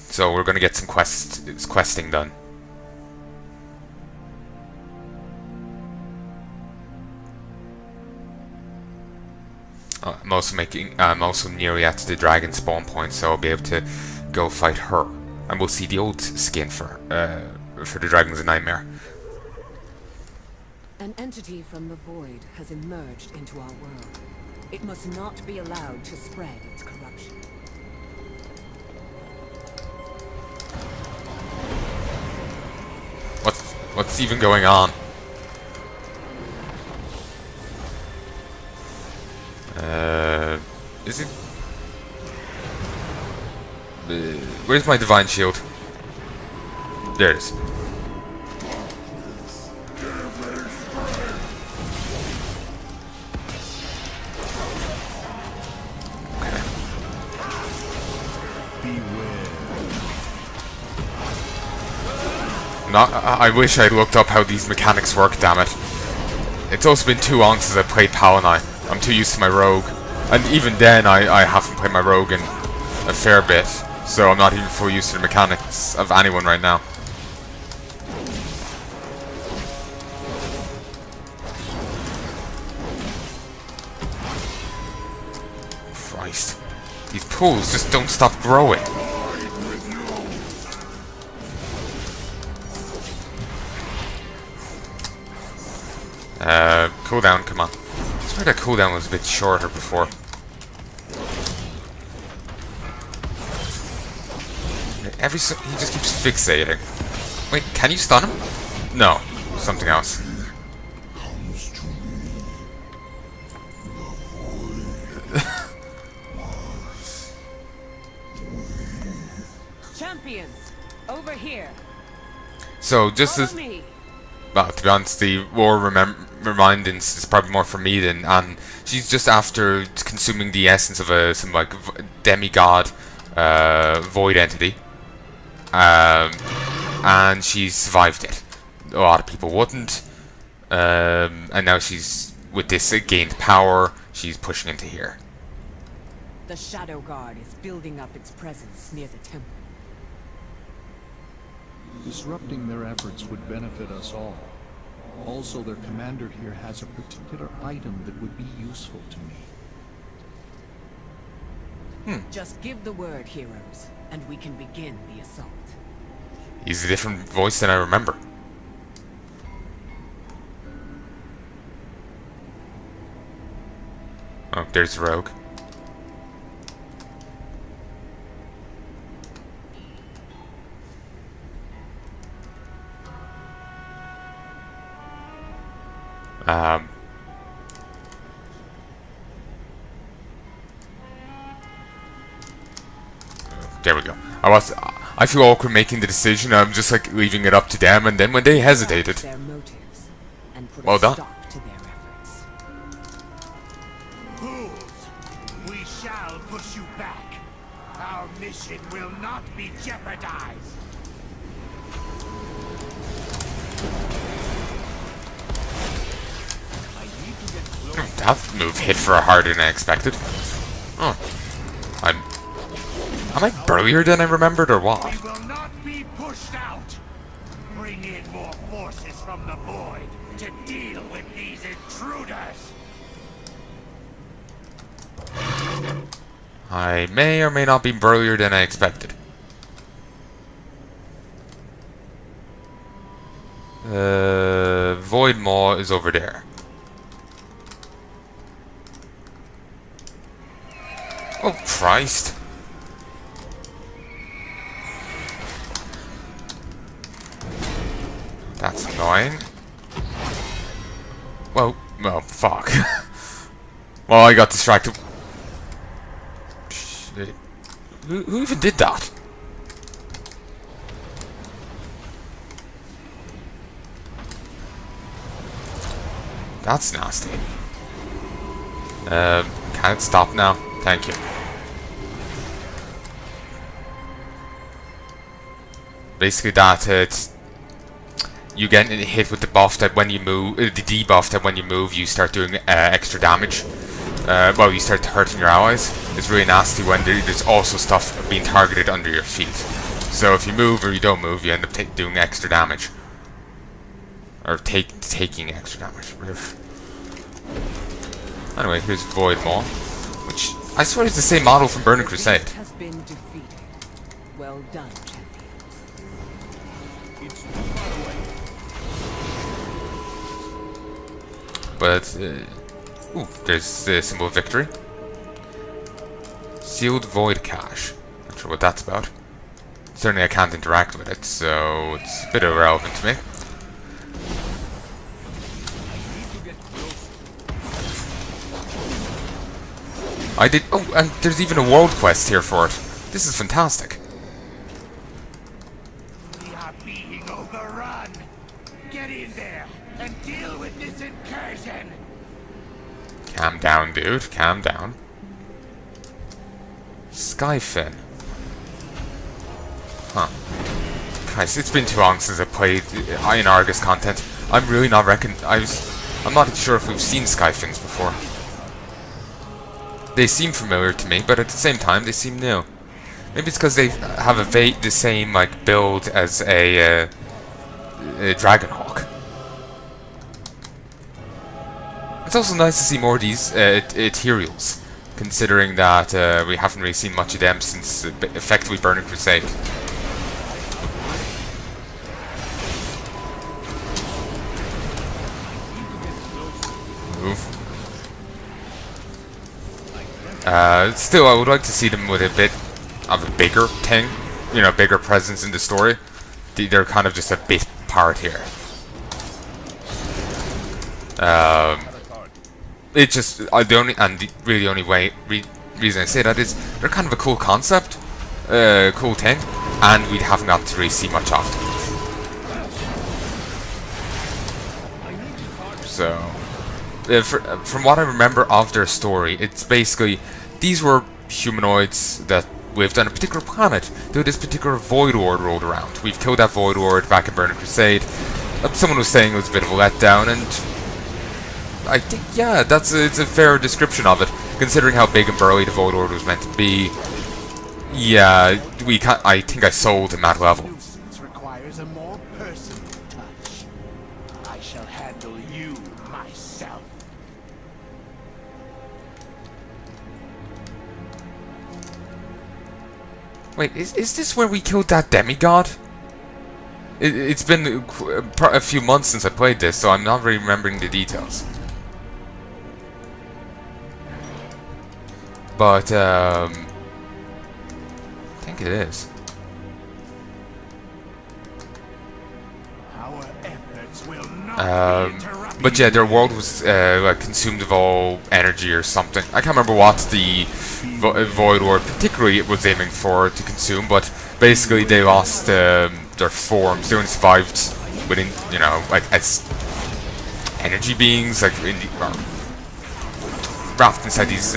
So we're gonna get some questing done. I'm also nearly at the dragon spawn point, so I'll be able to go fight her, and we'll see the old skin for the Dragon's Nightmare. An entity from the void has emerged into our world. It must not be allowed to spread its corruption. What's even going on? Is it? Where's my divine shield? There it is. Okay. I wish I'd looked up how these mechanics work, damn it. It's also been too long since I played Palnai. I'm too used to my rogue. And even then, I haven't played my rogue in a fair bit. So I'm not even fully used to the mechanics of anyone right now. Christ. These pools just don't stop growing. Cooldown, come on. I swear that cooldown was a bit shorter before. He just keeps fixating. Wait, can you stun him? No, something else. Champions, over here. So just as, well, to be honest, the war remindance is probably more for me than Anne. She's just after consuming the essence of some like demigod void entity, and she survived it. A lot of people wouldn't, and now she's with this gained power. She's pushing into here. The Shadow Guard is building up its presence near the temple. Disrupting their efforts would benefit us all. Also, their commander here has a particular item that would be useful to me. Just give the word, heroes, and we can begin the assault. He's a different voice than I remember. Oh, there's the rogue. There we go. I feel awkward making the decision. I'm just like leaving it up to them, and then when they hesitated, Their motives and put well a done. stop to their efforts. Fools! We shall push you back. Our mission will not be jeopardized. That move hit for harder than I expected. Oh. Am I burlier than I remembered, or what? We will not be pushed out. Bring in more forces from the void to deal with these intruders. I may or may not be burlier than I expected. Void Maw is over there. Oh, Christ. That's annoying. Well, fuck. Well, I got distracted. Shit. Who even did that? That's nasty. Can it stop now? Thank you. Basically, you get hit with the buff that when you move, the debuff that when you move, you start doing extra damage. Well, you start hurting your allies. It's really nasty when there's also stuff being targeted under your feet. So if you move or you don't move, you end up doing extra damage. Or taking extra damage. Anyway, here's Void Maw, which I swear is the same model from Burning Crusade. Has been defeated. Well done, champions. It's too far away. But, ooh, there's the symbol of victory. Sealed Void Cache. Not sure what that's about. Certainly I can't interact with it, so it's a bit irrelevant to me. I did. Oh, and there's even a world quest here for it. This is fantastic. We are being overrun. Get in there and deal with this incursion. Calm down, dude. Calm down. Skyfin. Huh. Guys, it's been too long since I played in Argus content. I'm really not I'm not sure if we've seen Skyfins before. They seem familiar to me, but at the same time, they seem new. Maybe it's because they have the same like build as a Dragonhawk. It's also nice to see more of these Ethereals, considering that we haven't really seen much of them since effectively Burning Crusade. Move. Still, I would like to see them with a bit of a bigger thing, you know, bigger presence in the story. They're kind of just a bit part here. It just the only reason I say that is they're kind of a cool concept, cool thing, and we haven't gotten to really see much of them. So, from what I remember of their story, it's basically these were humanoids that lived on a particular planet. Though this particular Void Lord rolled around. We've killed that Void Lord back in Burning Crusade. Someone was saying it was a bit of a letdown, and I think, yeah, it's a fair description of it, considering how big and burly the Void Lord was meant to be. Yeah, I think I sold him at level. Nuisance requires a more personal touch. I shall handle you myself. Wait, is this where we killed that demigod? It's been a few months since I played this, so I'm not really remembering the details. But, I think it is. Our efforts will not be interrupted. But yeah, their world was like consumed of all energy or something. I can't remember what the Void Lord particularly was aiming for to consume, but basically they lost their forms. They only survived within, you know, like as energy beings, like wrapped inside these.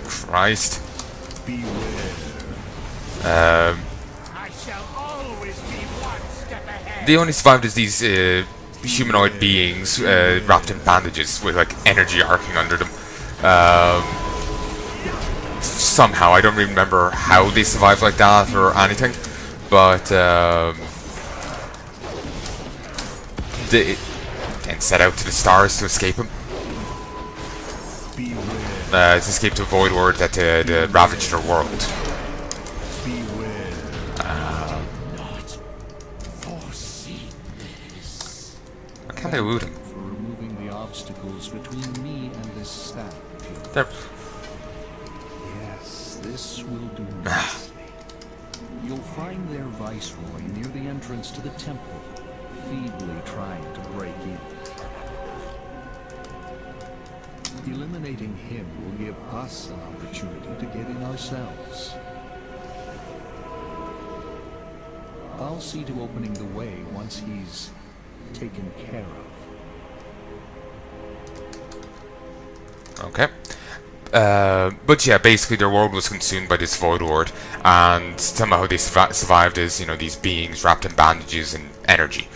Christ. I shall always be one step ahead. They only survived as these humanoid beings wrapped in bandages with like energy arcing under them. Somehow, I don't really remember how they survived like that or anything, but they then set out to the stars to escape him. To escape to a Void Lord that had ravaged their world. Why can't I loot him? For removing the obstacles between me and this staff. There. Yes, this will do nicely. You'll find their viceroy near the entrance to the temple, feebly trying to break in. Eliminating him will give us an opportunity to get in ourselves. I'll see to opening the way once he's taken care of. Okay. But yeah, basically their world was consumed by this Void Lord, and somehow they survived as, you know, these beings wrapped in bandages and energy.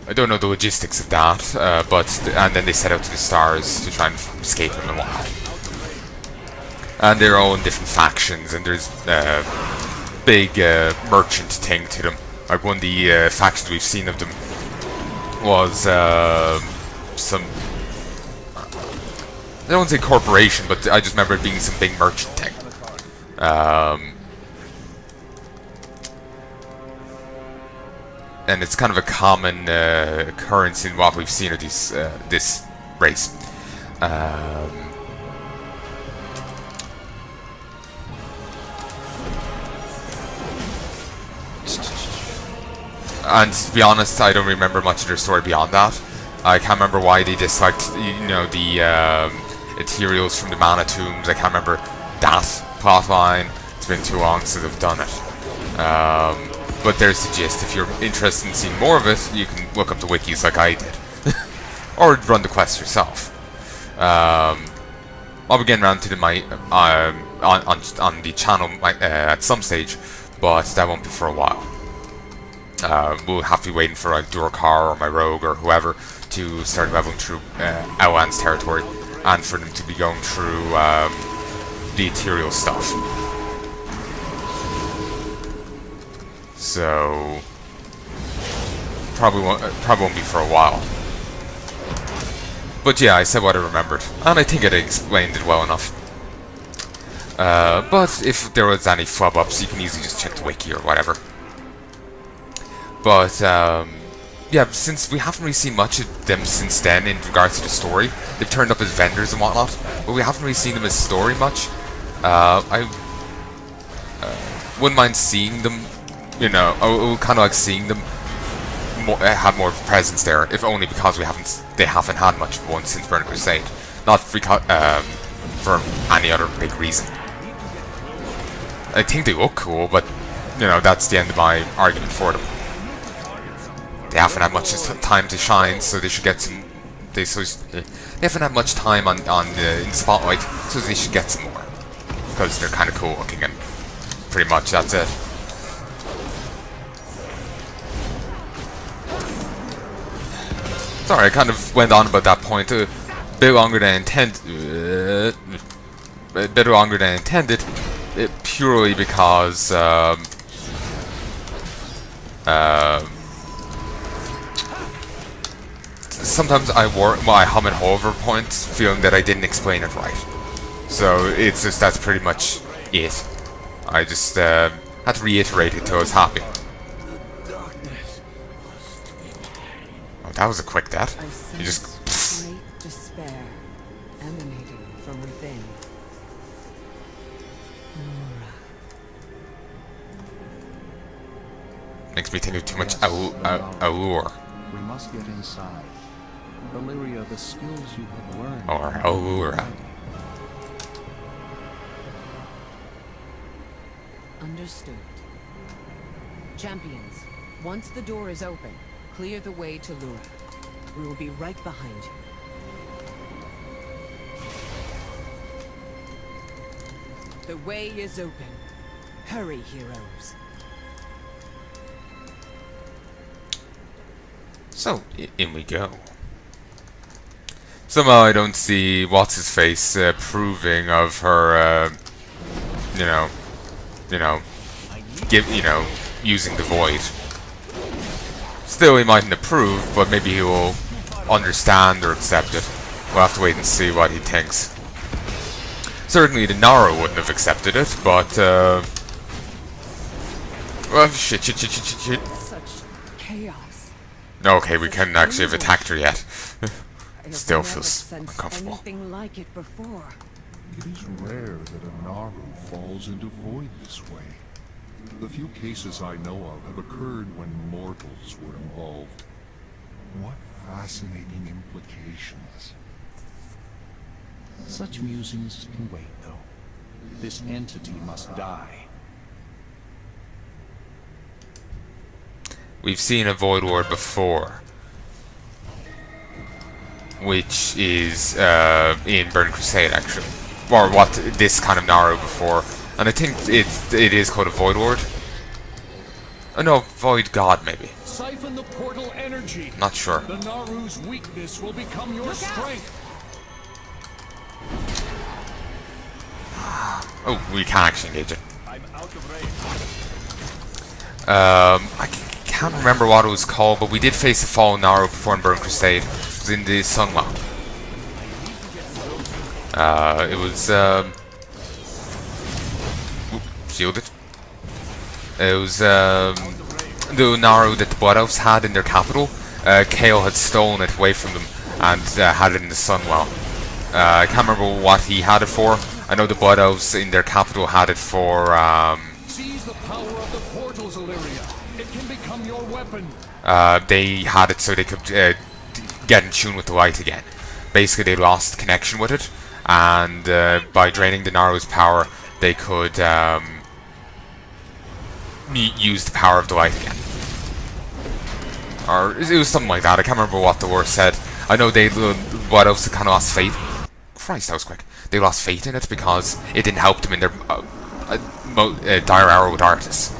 I don't know the logistics of that, and then they set out to the stars to try and escape them and whatnot. And they're all in different factions, and there's big merchant thing to them. Like one of the factions we've seen of them was some, I don't want to say corporation, but I just remember it being some big merchant thing. And it's kind of a common occurrence in what we've seen of these, this race. And to be honest, I don't remember much of their story beyond that. I can't remember why they disliked, you know, the materials from the mana tombs. I can't remember that plotline. It's been too long since I've done it. But there's the gist. If you're interested in seeing more of it, you can look up the wikis like I did, or run the quest yourself. I'll be getting around to my on the channel at some stage, but that won't be for a while. We'll have to be waiting for like Durkar or my rogue or whoever to start leveling through Outland's territory, and for them to be going through the ethereal stuff. So probably won't be for a while. But yeah, I said what I remembered, and I think I explained it well enough. But if there was any flub-ups, you can easily just check the wiki or whatever. But yeah, since we haven't really seen much of them since then in regards to the story, they've turned up as vendors and whatnot, but we haven't really seen them as story much. I wouldn't mind seeing them. You know, I would kind of like seeing them have more of a presence there, if only because they haven't had much of one since Burning Crusade, not for any other big reason. I think they look cool, but you know, that's the end of my argument for them. They haven't had much time to shine, so they should get some. They haven't had much time in the spotlight, so they should get some more, because they're kind of cool looking, and pretty much that's it. Sorry, I kind of went on about that point a bit longer than intended. Purely because sometimes I hum and haw over points, feeling that I didn't explain it right. So it's just that's pretty much it. I just had to reiterate it till I was happy. That was a quick death. You just great despair emanating from within. makes me think of too much allure. We must get inside. Valeria, the skills you have learned. Or allure. Understood. Champions, once the door is open, clear the way to Lura. We will be right behind you. The way is open. Hurry, heroes. So, in we go. Somehow I don't see what's-his-face approving of her, using the void. Still, he mightn't approve, but maybe he will understand or accept it. We'll have to wait and see what he thinks. Certainly the Nara wouldn't have accepted it, but, well, shit. Such chaos. Okay, we can't actually have attacked her yet. Still feels I've uncomfortable. anything like it before. It is rare that a Naru falls into void this way. The few cases I know of have occurred when mortals were involved. What fascinating implications. Such musings can wait, though. This entity must die. We've seen a Void Ward before, which is in Burning Crusade, actually, or what this kind of Naru before, and I think it is called a Void Ward. Oh no, Void God maybe. Siphon the portal energy. Not sure. The Naru's weakness will become your strength. Oh, we can actually engage it. I'm out of range. I can't remember what it was called, but we did face the fallen Naru before in Burn Crusade. It was in the Sunwell. It was shielded. It was the Naru that the Blood Elves had in their capital. Kale had stolen it away from them and had it in the Sunwell. I can't remember what he had it for. I know the Blood Elves in their capital had it for Seize the power of the portals, Illyria. It can become your weapon. they had it so they could get in tune with the light again. Basically, they lost connection with it, and by draining the Naru's power, they could use the power of the light again. Or it was something like that. I can't remember what the word said. I know what else kind of lost faith. Christ, that was quick. They lost faith in it because it didn't help them in their dire hour with Artis.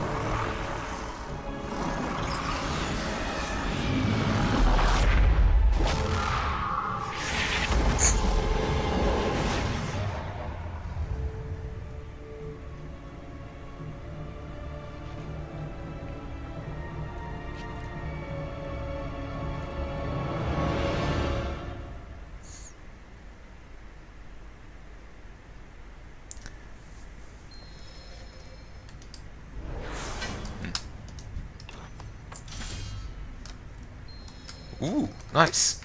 Ooh, nice.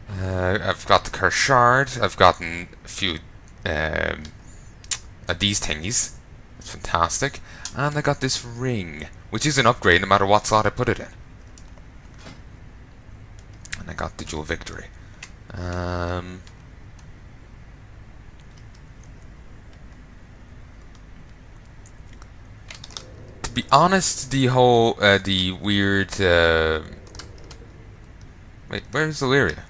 I've got the Curse Shard. I've gotten a few of these thingies. That's fantastic. And I got this ring, which is an upgrade no matter what slot I put it in. And I got the Jewel of Victory. To be honest, the whole, the weird, wait, where's Illyria?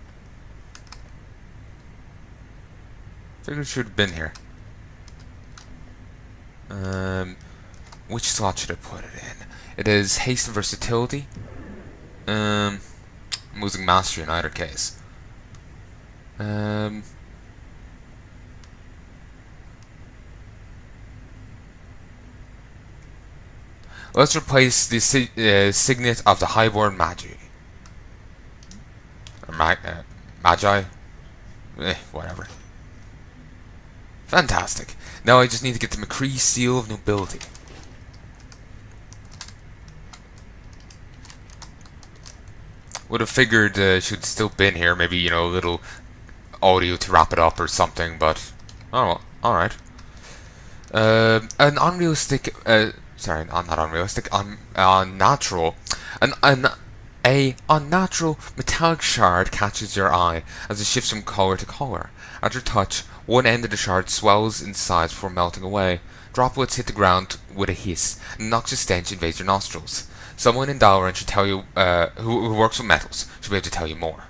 Figured it should have been here. Which slot should I put it in? It is haste and versatility. I'm losing mastery in either case. Let's replace the signet of the Highborn Magi. Or Magi? Whatever. Fantastic. Now I just need to get the McCree Seal of Nobility. Would have figured should still been here. Maybe, you know, a little audio to wrap it up or something, but oh well, alright. An unrealistic sorry, not unrealistic, unnatural. A unnatural metallic shard catches your eye as it shifts from color to color. At your touch, one end of the shard swells in size before melting away. Droplets hit the ground with a hiss, and noxious stench invades your nostrils. Someone in Dalaran should tell you, who works with metals, should be able to tell you more.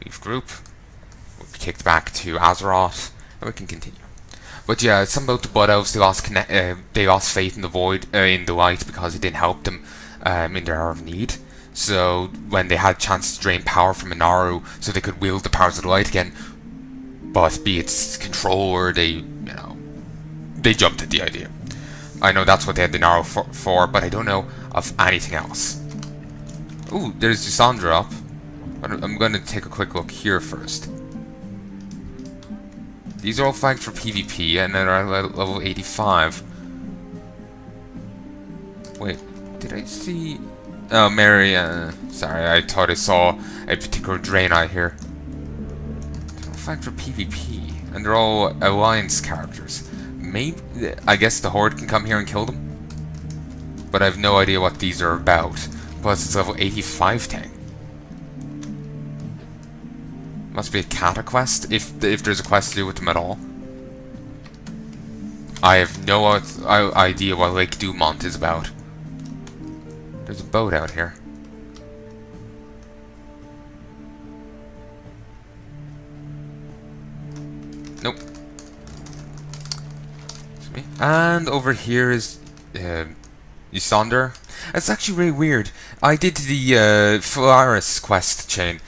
Leave group. We'll be kicked back to Azeroth, and we can continue. But yeah, it's something about the Blood Elves. They lost faith in the void, in the light, because it didn't help them in their hour of need. So when they had a chance to drain power from a Naru, so they could wield the powers of the light again, but be its controller, they jumped at the idea. I know that's what they had the Naru for, but I don't know of anything else. Ooh, there's Ysandra up. I'm going to take a quick look here first. These are all flagged for PvP, and they're at level 85. Wait, did I see... Oh, Mary, sorry, I thought I saw a particular Draenei here. They're all flagged for PvP, and they're all Alliance characters. Maybe, I guess the Horde can come here and kill them? But I have no idea what these are about. Plus, it's level 85 tank. Must be a Kata quest, if there's a quest to do with them at all. I have no idea what Lake Dumont is about. There's a boat out here. Nope. And over here is Ysandra. It's actually really weird. I did the Phalaris quest chain.